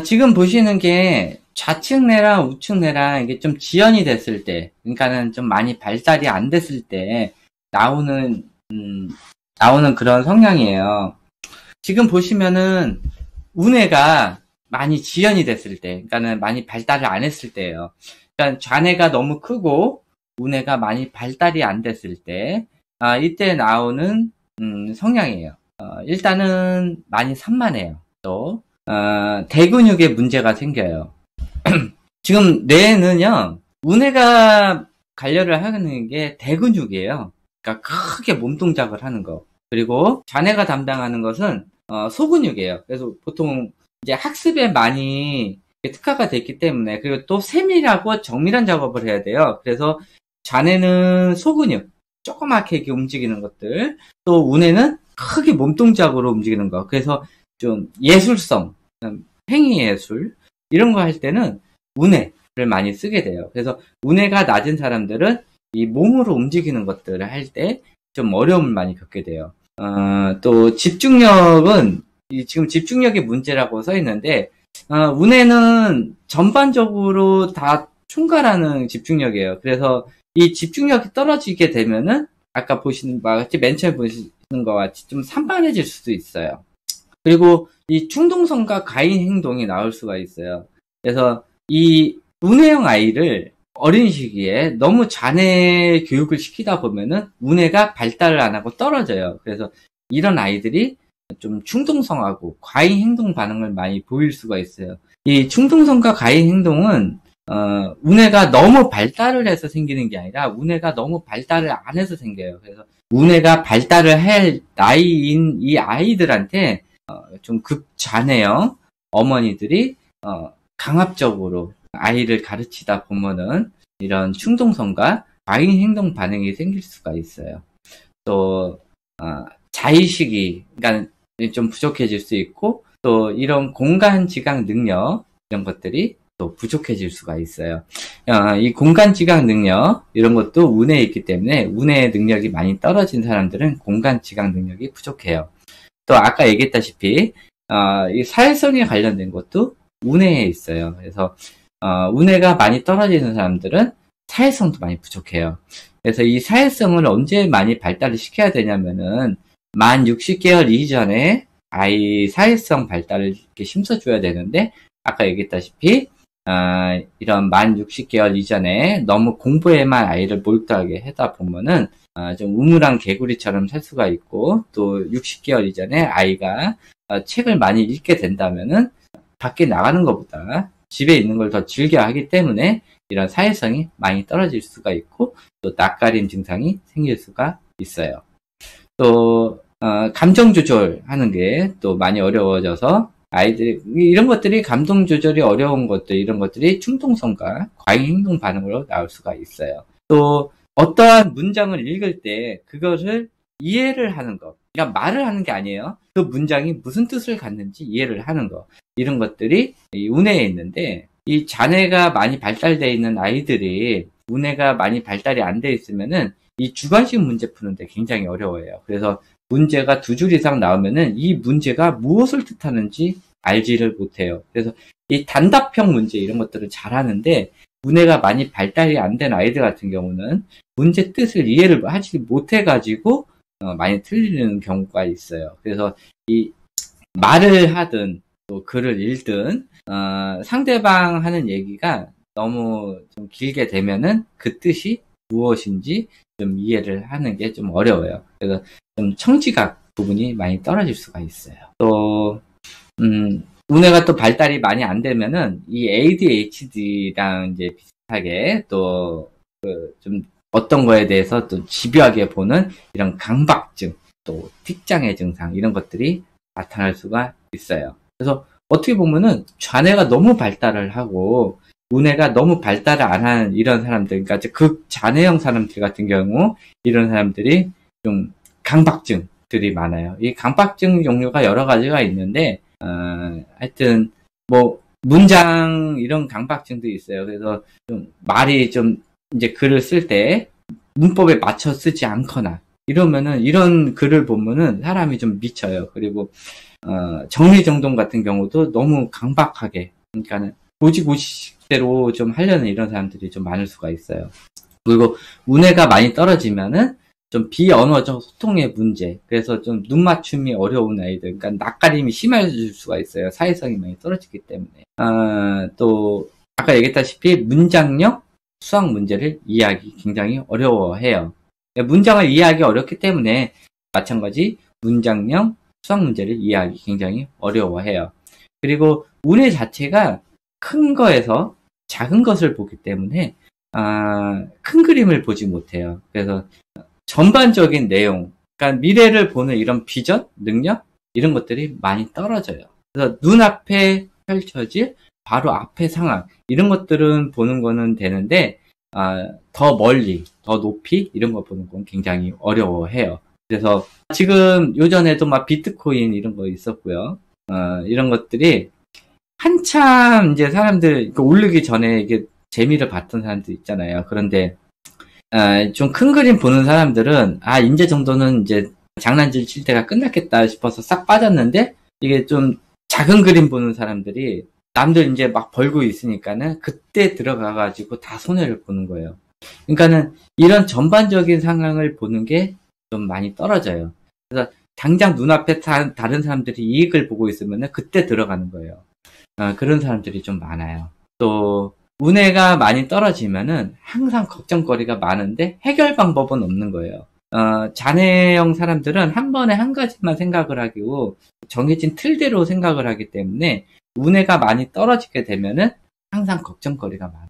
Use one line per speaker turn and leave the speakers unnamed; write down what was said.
지금 보시는 게 좌측 뇌랑 우측 뇌랑 이게 좀 지연이 됐을 때, 그러니까는 좀 많이 발달이 안 됐을 때 나오는, 나오는 그런 성향이에요. 지금 보시면은 우뇌가 많이 지연이 됐을 때, 그러니까는 많이 발달을 안 했을 때예요. 그러니까 좌뇌가 너무 크고 우뇌가 많이 발달이 안 됐을 때, 이때 나오는 성향이에요. 일단은 많이 산만해요. 또 대근육에 문제가 생겨요. 지금 뇌는요, 우뇌가 관여를 하는 게 대근육이에요. 그러니까 크게 몸 동작을 하는 거. 그리고 좌뇌가 담당하는 것은 소근육이에요. 그래서 보통 이제 학습에 많이 특화가 됐기 때문에, 그리고 또 세밀하고 정밀한 작업을 해야 돼요. 그래서 좌뇌는 소근육, 조그맣게 이렇게 움직이는 것들, 또 우뇌는 크게 몸 동작으로 움직이는 거. 그래서 좀 예술성, 행위 예술 이런 거 할 때는 우뇌를 많이 쓰게 돼요. 그래서 우뇌가 낮은 사람들은 이 몸으로 움직이는 것들을 할 때 좀 어려움을 많이 겪게 돼요. 또 집중력은 지금 집중력이 문제라고 써 있는데, 우뇌는 전반적으로 다 총괄하는 집중력이에요. 그래서 이 집중력이 떨어지게 되면은 아까 보시는 바 같이 맨 처음에 보시는 것 같이 좀 산만해질 수도 있어요. 그리고 이 충동성과 과잉 행동이 나올 수가 있어요. 그래서 이 우뇌형 아이를 어린 시기에 너무 좌뇌 교육을 시키다 보면은 우뇌가 발달을 안 하고 떨어져요. 그래서 이런 아이들이 좀 충동성하고 과잉 행동 반응을 많이 보일 수가 있어요. 이 충동성과 과잉 행동은 우뇌가 너무 발달을 해서 생기는 게 아니라 우뇌가 너무 발달을 안 해서 생겨요. 그래서 우뇌가 발달을 할 나이인 이 아이들한테 좀 급좌뇌형 어머니들이 강압적으로 아이를 가르치다 보면은 이런 충동성과 과잉 행동 반응이 생길 수가 있어요. 또 자의식이 그러니까 좀 부족해질 수 있고, 또 이런 공간 지각 능력 이런 것들이 또 부족해질 수가 있어요. 이 공간 지각 능력 이런 것도 우뇌에 있기 때문에 우뇌의 능력이 많이 떨어진 사람들은 공간 지각 능력이 부족해요. 또 아까 얘기했다시피 이 사회성에 관련된 것도 우뇌에 있어요. 그래서 우뇌가 많이 떨어지는 사람들은 사회성도 많이 부족해요. 그래서 이 사회성을 언제 많이 발달을 시켜야 되냐면은 만 60개월 이전에 아이 사회성 발달을 이렇게 심어줘야 되는데, 아까 얘기했다시피 이런 만 60개월 이전에 너무 공부에만 아이를 몰두하게 하다 보면은 좀 우물안 개구리처럼 살 수가 있고, 또 60개월 이전에 아이가 책을 많이 읽게 된다면은 밖에 나가는 것보다 집에 있는 걸 더 즐겨 하기 때문에 이런 사회성이 많이 떨어질 수가 있고, 또 낯가림 증상이 생길 수가 있어요. 또 감정 조절하는 게 또 많이 어려워져서 아이들이 이런 것들이 감정 조절이 어려운 것들, 이런 것들이 충동성과 과잉 행동 반응으로 나올 수가 있어요. 또 어떠한 문장을 읽을 때 그것을 이해를 하는 것, 그러니까 말을 하는 게 아니에요. 그 문장이 무슨 뜻을 갖는지 이해를 하는 것, 이런 것들이 이 우뇌에 있는데, 이 좌뇌가 많이 발달되어 있는 아이들이 우뇌가 많이 발달이 안 돼 있으면은 이 주관식 문제 푸는데 굉장히 어려워요. 그래서 문제가 두 줄 이상 나오면은 이 문제가 무엇을 뜻하는지 알지를 못해요. 그래서 이 단답형 문제 이런 것들을 잘하는데, 우뇌가 많이 발달이 안 된 아이들 같은 경우는 문제 뜻을 이해를 하지 못해가지고 많이 틀리는 경우가 있어요. 그래서 이 말을 하든 또 글을 읽든 상대방 하는 얘기가 너무 좀 길게 되면은 그 뜻이 무엇인지 좀 이해를 하는 게 좀 어려워요. 그래서 좀 청지각 부분이 많이 떨어질 수가 있어요. 또 우뇌가 또 발달이 많이 안 되면은 이 ADHD랑 이제 비슷하게 또 좀 어떤 거에 대해서 또 집요하게 보는 이런 강박증, 또 틱장애 증상 이런 것들이 나타날 수가 있어요. 그래서 어떻게 보면은 좌뇌가 너무 발달을 하고 우뇌가 너무 발달을 안 하는 이런 사람들, 그러니까 극좌뇌형 사람들 같은 경우 이런 사람들이 좀 강박증들이 많아요. 이 강박증 종류가 여러 가지가 있는데 하여튼 뭐 문장 이런 강박증도 있어요. 그래서 좀 말이 좀 이제 글을 쓸 때 문법에 맞춰 쓰지 않거나 이러면은, 이런 글을 보면은 사람이 좀 미쳐요. 그리고, 정리정돈 같은 경우도 너무 강박하게, 그러니까는, 고지고식대로 좀 하려는 이런 사람들이 좀 많을 수가 있어요. 그리고, 운해가 많이 떨어지면은, 좀 비언어적 소통의 문제, 그래서 좀 눈 맞춤이 어려운 아이들, 그러니까 낯가림이 심해질 수가 있어요. 사회성이 많이 떨어지기 때문에. 또, 아까 얘기했다시피 문장력, 수학 문제를 이해하기 굉장히 어려워해요. 문장을 이해하기 어렵기 때문에 마찬가지 문장력, 수학 문제를 이해하기 굉장히 어려워해요. 그리고 운해 자체가 큰 거에서 작은 것을 보기 때문에 큰 그림을 보지 못해요. 그래서 전반적인 내용, 그러니까 미래를 보는 이런 비전, 능력 이런 것들이 많이 떨어져요. 그래서 눈앞에 펼쳐질 바로 앞의 상황 이런 것들은 보는 거는 되는데 더 멀리, 더 높이 이런 거 보는 건 굉장히 어려워해요. 그래서 지금 요전에도 막 비트코인 이런 거 있었고요. 이런 것들이 한참 이제 사람들 오르기 전에 이게 재미를 봤던 사람들 있잖아요. 그런데 좀 큰 그림 보는 사람들은 이제 정도는 이제 장난질 칠 때가 끝났겠다 싶어서 싹 빠졌는데 이게 좀 작은 그림 보는 사람들이 남들 이제 막 벌고 있으니까는 그때 들어가가지고 다 손해를 보는 거예요. 그러니까는 이런 전반적인 상황을 보는 게 좀 많이 떨어져요. 그래서 당장 눈앞에 다른 사람들이 이익을 보고 있으면은 그때 들어가는 거예요. 그런 사람들이 좀 많아요. 또 운해가 많이 떨어지면은 항상 걱정거리가 많은데 해결 방법은 없는 거예요. 자네형 사람들은 한 번에 한 가지만 생각을 하고 정해진 틀대로 생각을 하기 때문에 운해가 많이 떨어지게 되면은 항상 걱정거리가 많아요.